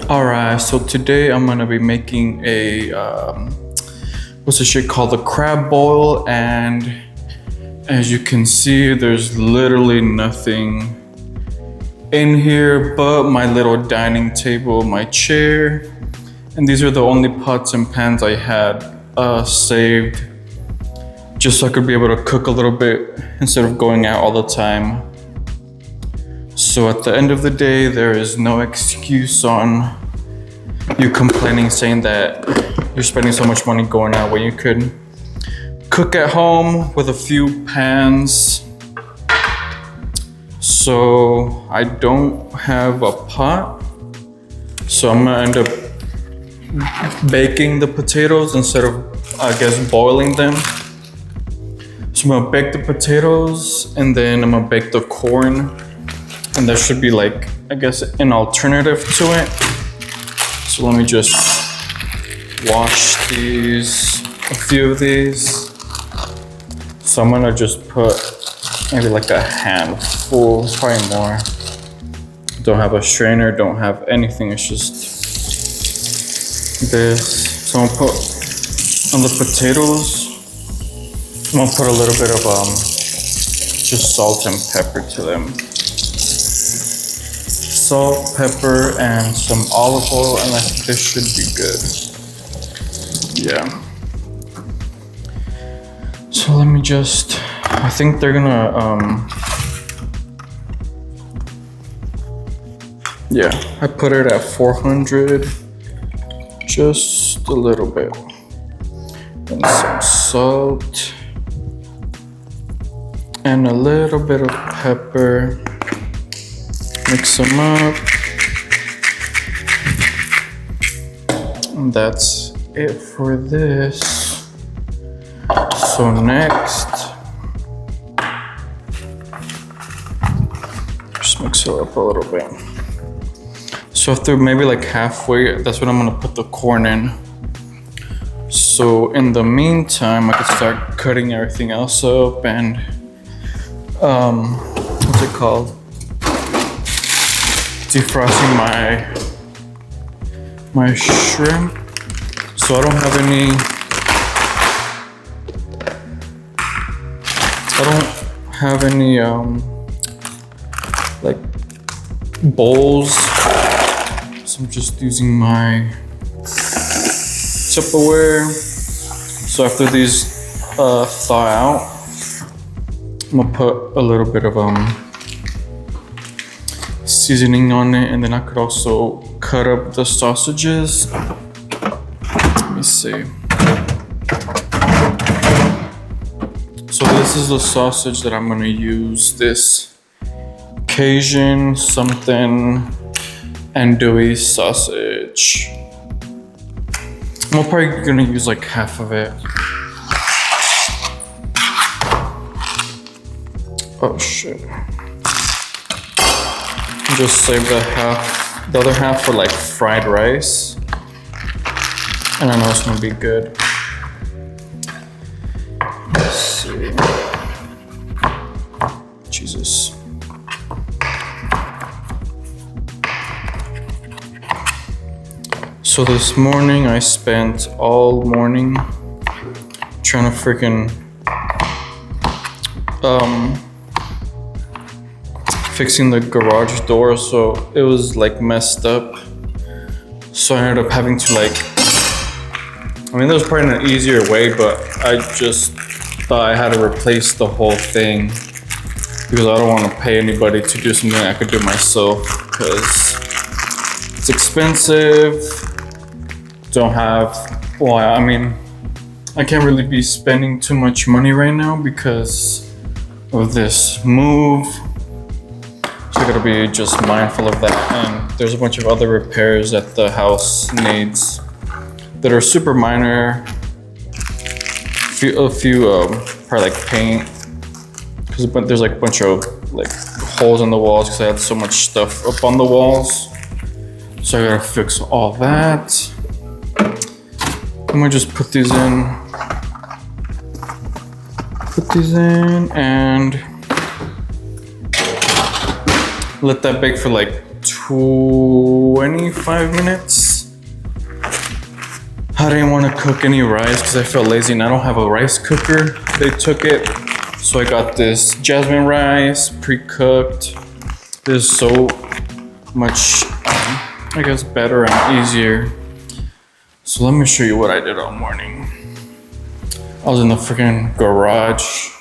Alright, so today I'm gonna be making a what's this shit called, the crab boil, and as you can see, there's literally nothing in here but my little dining table, my chair, and these are the only pots and pans I had saved, just so I could be able to cook a little bit instead of going out all the time. So at the end of the day, there is no excuse on you complaining, saying that you're spending so much money going out when you could cook at home with a few pans. So I don't have a pot, so I'm gonna end up baking the potatoes instead of, I guess, boiling them. So I'm gonna bake the potatoes and then I'm gonna bake the corn. And there should be, like, I guess, an alternative to it. So let me just wash these, a few of these. So I'm gonna just put maybe like a handful, probably more. Don't have a strainer, don't have anything, it's just this. So I'm gonna put on the potatoes, I'm gonna put a little bit of just salt and pepper to them. Salt, pepper, and some olive oil, and I think this should be good. Yeah. So let me just, I think they're gonna, yeah, I put it at 400, just a little bit. And some salt, and a little bit of pepper. Mix them up, and that's it for this. So next, just mix it up a little bit. So after maybe like halfway, that's when I'm gonna put the corn in. So in the meantime, I can start cutting everything else up and what's it called? Defrosting my shrimp. So I don't have any like bowls. So I'm just using my Tupperware. So after these thaw out, I'm gonna put a little bit of seasoning on it, and then I could also cut up the sausages. Let me see. So this is the sausage that I'm gonna use, this Cajun something andouille sausage. I'm probably gonna use like half of it. Oh shit. Just save the other half for like fried rice. And I know it's gonna be good. Let's see. Jesus. So this morning I spent all morning trying to freaking fixing the garage door, so it was like messed up. So I ended up having to like, I mean, there was probably an easier way, but I just thought I had to replace the whole thing because I don't want to pay anybody to do something I could do myself because it's expensive. Don't have, well, I mean, I can't really be spending too much money right now because of this move. So I gotta be just mindful of that. And there's a bunch of other repairs that the house needs that are super minor. A few probably like paint, because there's like a bunch of like holes in the walls because I had so much stuff up on the walls. So I gotta fix all that. I'm gonna just put these in. let that bake for like 25 minutes. I didn't want to cook any rice because I felt lazy and I don't have a rice cooker. They took it. So I got this jasmine rice, pre-cooked. This is so much, I guess, better and easier. So let me show you what I did all morning. I was in the freaking garage.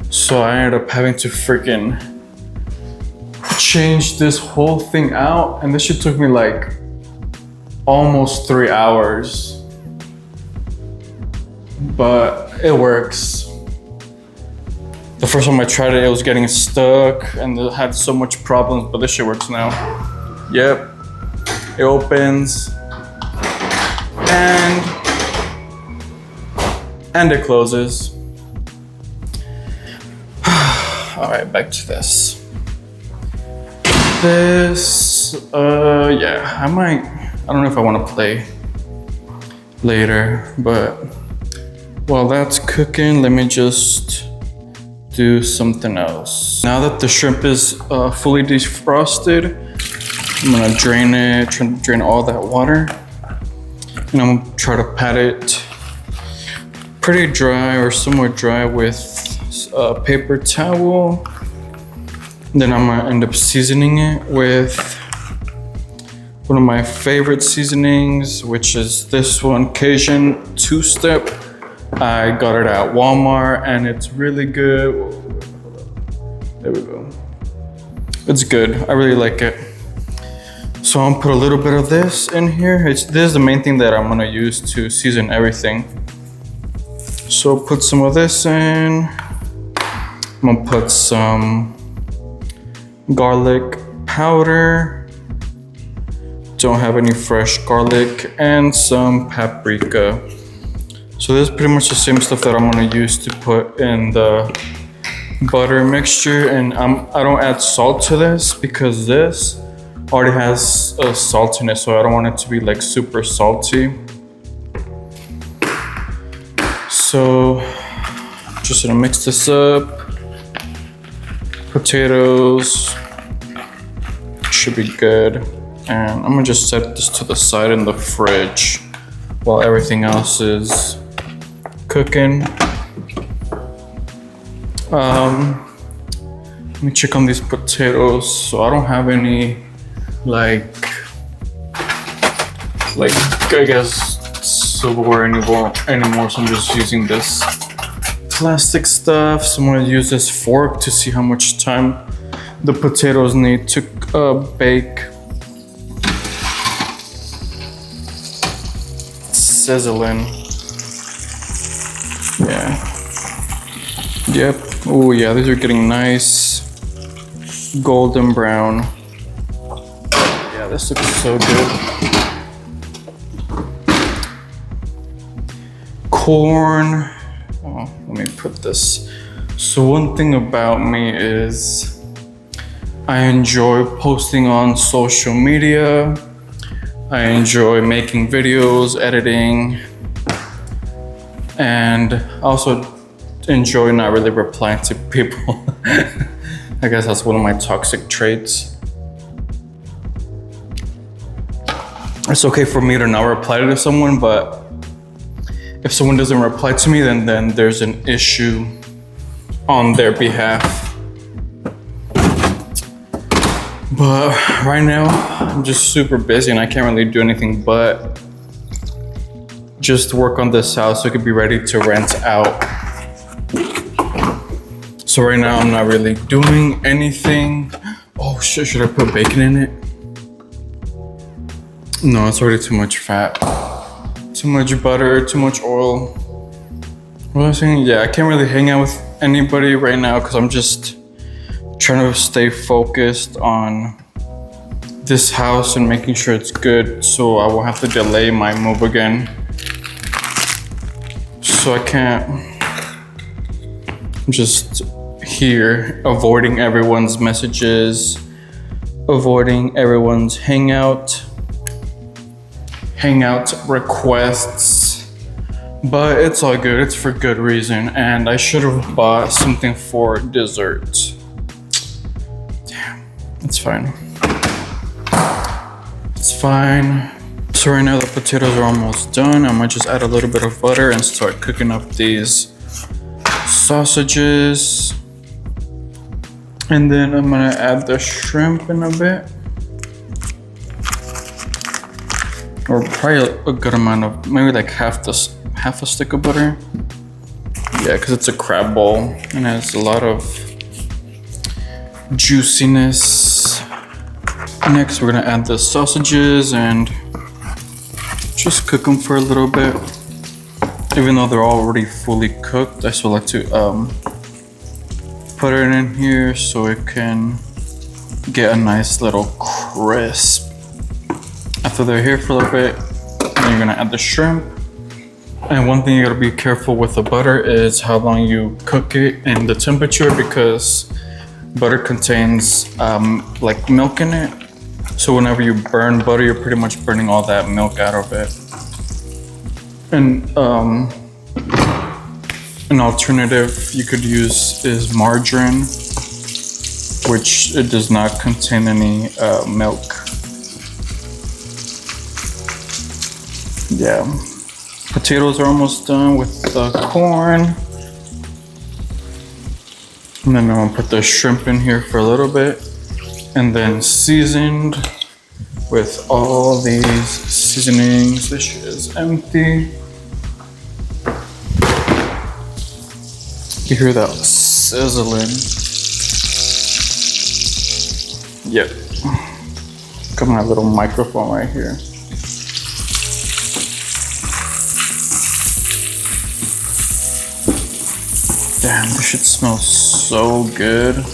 So I ended up having to freaking change this whole thing out, and this shit took me like almost 3 hours. But it works. The first time I tried it, it was getting stuck and it had so much problems, but this shit works now. Yep, it opens and it closes. All right, back to this. Yeah, I don't know if I want to play later, but while that's cooking, let me just do something else. Now that the shrimp is fully defrosted, I'm gonna drain it, try to drain all that water, and I'm gonna try to pat it pretty dry or somewhat dry with a paper towel. Then I'm gonna end up seasoning it with one of my favorite seasonings, which is this one, Cajun two-step. I got it at Walmart and it's really good. There we go. It's good, I really like it. So I'm gonna put a little bit of this in here. This is the main thing that I'm gonna use to season everything. So put some of this in. I'm gonna put some garlic powder. Don't have any fresh garlic, and some paprika. So this is pretty much the same stuff that I'm gonna use to put in the butter mixture, and I don't add salt to this because this already has a salt in it, so I don't want it to be like super salty. So just gonna mix this up. Potatoes should be good, and I'm gonna just set this to the side in the fridge while everything else is cooking. Let me check on these potatoes. So I don't have any like I guess silverware anymore, so I'm just using this plastic stuff. So I'm gonna use this fork to see how much time the potatoes need to bake. Sizzling. Yeah. Yep. Oh yeah, these are getting nice golden brown. Yeah, this looks so good. Corn. Oh, let me put this. So one thing about me is I enjoy posting on social media. I enjoy making videos, editing, and I also enjoy not really replying to people. I guess that's one of my toxic traits. It's okay for me to not reply to someone, but if someone doesn't reply to me, then there's an issue on their behalf. But right now, I'm just super busy and I can't really do anything but just work on this house so it could be ready to rent out. So right now, I'm not really doing anything. Oh shit, should I put bacon in it? No, it's already too much fat. Too much butter, too much oil. What was I saying? Yeah, I can't really hang out with anybody right now because I'm just trying to stay focused on this house and making sure it's good so I won't have to delay my move again. So I can't, I'm just here avoiding everyone's messages, avoiding everyone's hangout requests, But it's all good. It's for good reason. And I should have bought something for dessert. Damn, it's fine. It's fine. So right now the potatoes are almost done. I might just add a little bit of butter and start cooking up these sausages. And then I'm gonna add the shrimp in a bit. Or probably a good amount of, maybe like half a stick of butter. Yeah, because it's a crab bowl and it has a lot of juiciness. Next, we're gonna add the sausages and just cook them for a little bit. Even though they're already fully cooked, I still like to put it in here so it can get a nice little crisp. After they're here for a little bit, then you're gonna add the shrimp. And one thing you gotta be careful with the butter is how long you cook it and the temperature, because butter contains like milk in it. So whenever you burn butter, you're pretty much burning all that milk out of it. And an alternative you could use is margarine, which it does not contain any milk. Yeah. Potatoes are almost done with the corn. And then I'm gonna put the shrimp in here for a little bit. And then seasoned with all these seasonings. This shit is empty. You hear that sizzling? Yep. Got my little microphone right here. Damn, this shit smells so good.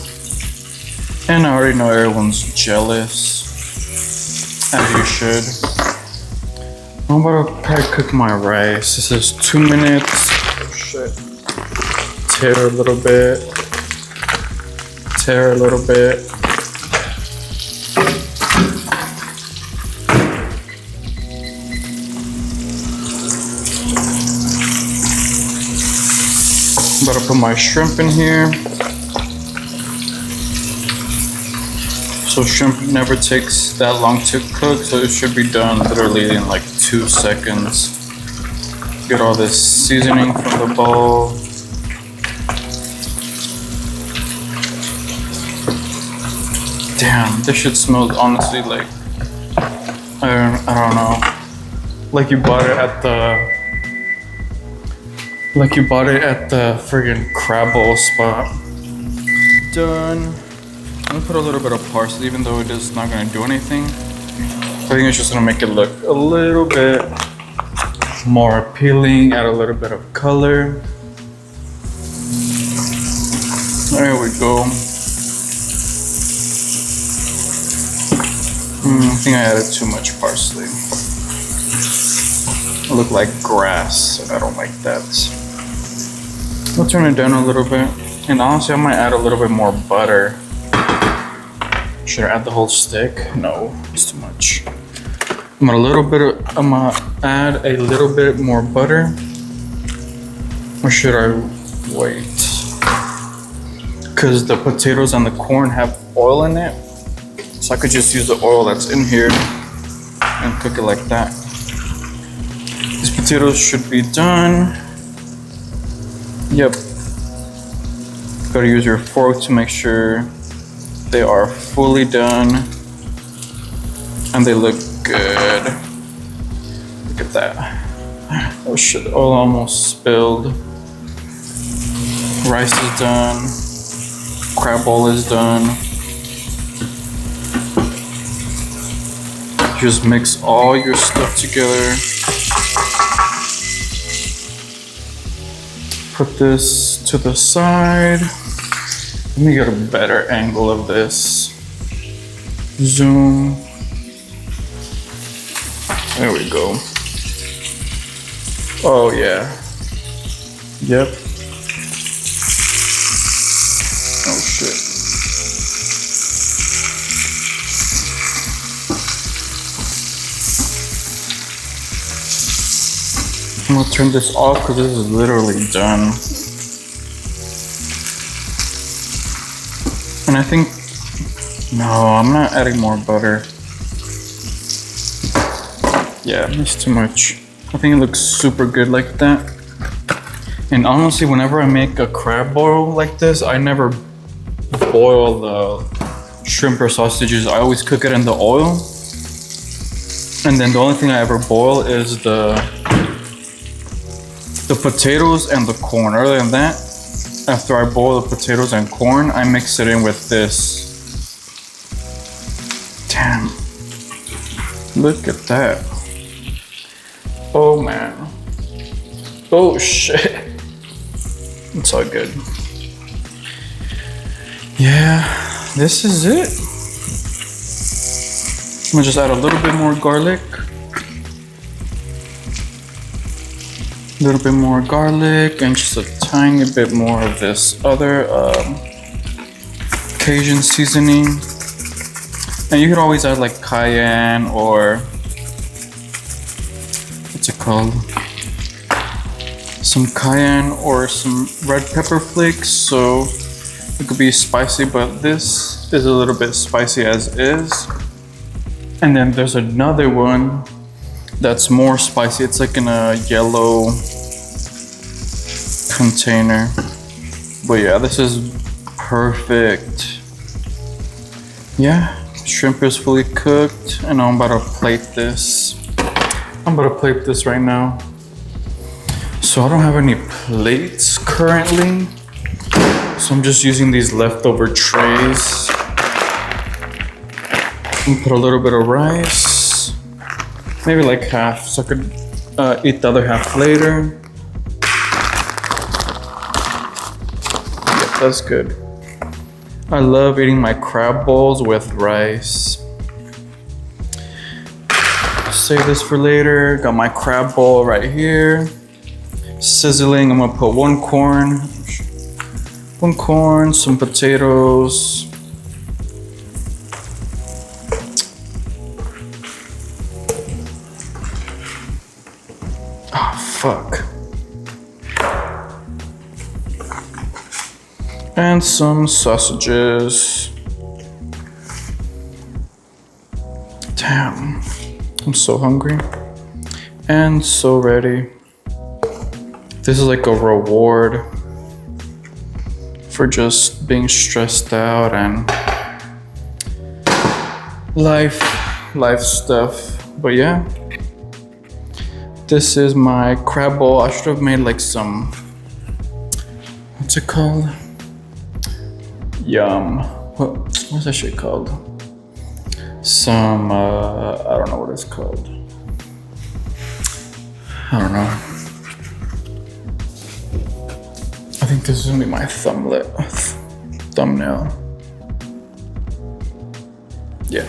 And I already know everyone's jealous, as you should. I'm about to probably cook my rice. This is 2 minutes. Oh shit. Tear a little bit. Tear a little bit. I'm about to put my shrimp in here. So shrimp never takes that long to cook, so it should be done literally in like 2 seconds. Get all this seasoning from the bowl. Damn, this shit smells honestly like, I don't know, like you bought it at the friggin' crab bowl spot. Done. I'm gonna put a little bit of parsley, even though it is not gonna do anything. I think it's just gonna make it look a little bit more appealing, add a little bit of color. There we go. I think I added too much parsley. It looked like grass, and I don't like that. I'll turn it down a little bit. And honestly, I might add a little bit more butter. Should I add the whole stick? No, it's too much. I'm gonna add a little bit more butter. Or should I wait? Because the potatoes and the corn have oil in it. So I could just use the oil that's in here and cook it like that. These potatoes should be done. Yep. Gotta use your fork to make sure they are fully done. And they look good. Look at that. Oh shit, the oil almost spilled. Rice is done. Crab bowl is done. Just mix all your stuff together. Put this to the side. Let me get a better angle of this. Zoom. There we go. Oh yeah. Yep. Oh shit. I'm gonna turn this off because this is literally done. And I think, no, I'm not adding more butter. Yeah, that's too much. I think it looks super good like that. And honestly, whenever I make a crab boil like this, I never boil the shrimp or sausages. I always cook it in the oil. And then the only thing I ever boil is the potatoes and the corn. Other than that, after I boil the potatoes and corn, I mix it in with this. Damn. Look at that. Oh man. Oh shit. It's all good. Yeah, this is it. I'm gonna just add a little bit more garlic. A little bit more garlic and just a tiny bit more of this other Cajun seasoning. And you could always add like cayenne or what's it called? Some cayenne or some red pepper flakes, so it could be spicy, but this is a little bit spicy as is. And then there's another one that's more spicy. It's like in a yellow container. But yeah, this is perfect. Yeah, shrimp is fully cooked and I'm about to plate this. I'm about to plate this right now. So I don't have any plates currently. So I'm just using these leftover trays. And put a little bit of rice. Maybe like half, so I could eat the other half later. Yeah, that's good. I love eating my crab bowls with rice. Save this for later. Got my crab bowl right here. Sizzling, I'm gonna put one corn, some potatoes. Oh, fuck. And some sausages. Damn, I'm so hungry and so ready. This is like a reward for just being stressed out and life stuff. But yeah, this is my crab bowl. I should have made like some, what's it called? What's that shit called? Some, I don't know what it's called. I don't know. I think this is gonna be my thumbnail. Yeah,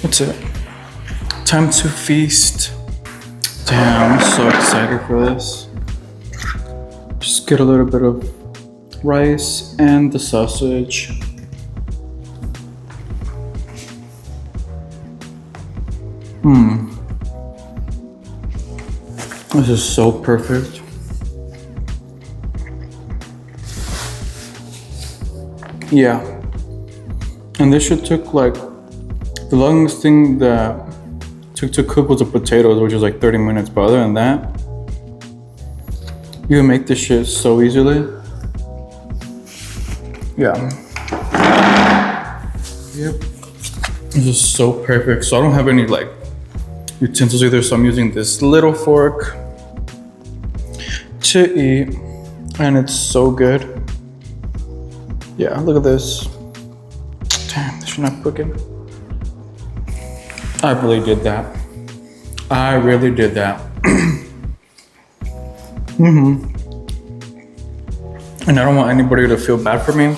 that's it. Time to feast. Damn, I'm so excited for this. Just get a little bit of rice and the sausage. This is so perfect. Yeah, and this shit took like, the longest thing that took to cook was the potatoes, which was like 30 minutes, but other than that, you can make this shit so easily. Yeah. Yep. This is so perfect. So I don't have any like utensils either, so I'm using this little fork to eat, and it's so good. Yeah, look at this. Damn, this should not cook it. I really did that. I really did that. And I don't want anybody to feel bad for me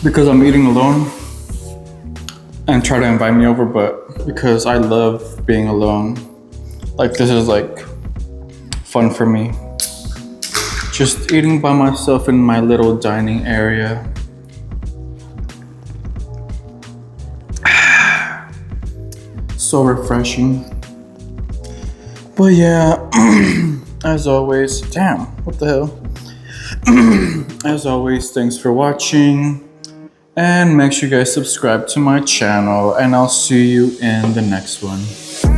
because I'm eating alone and try to invite me over, but because I love being alone. Like, this is like fun for me. Just eating by myself in my little dining area. So refreshing. But yeah, as always, damn, what the hell? As always, thanks for watching. And make sure you guys subscribe to my channel, and I'll see you in the next one.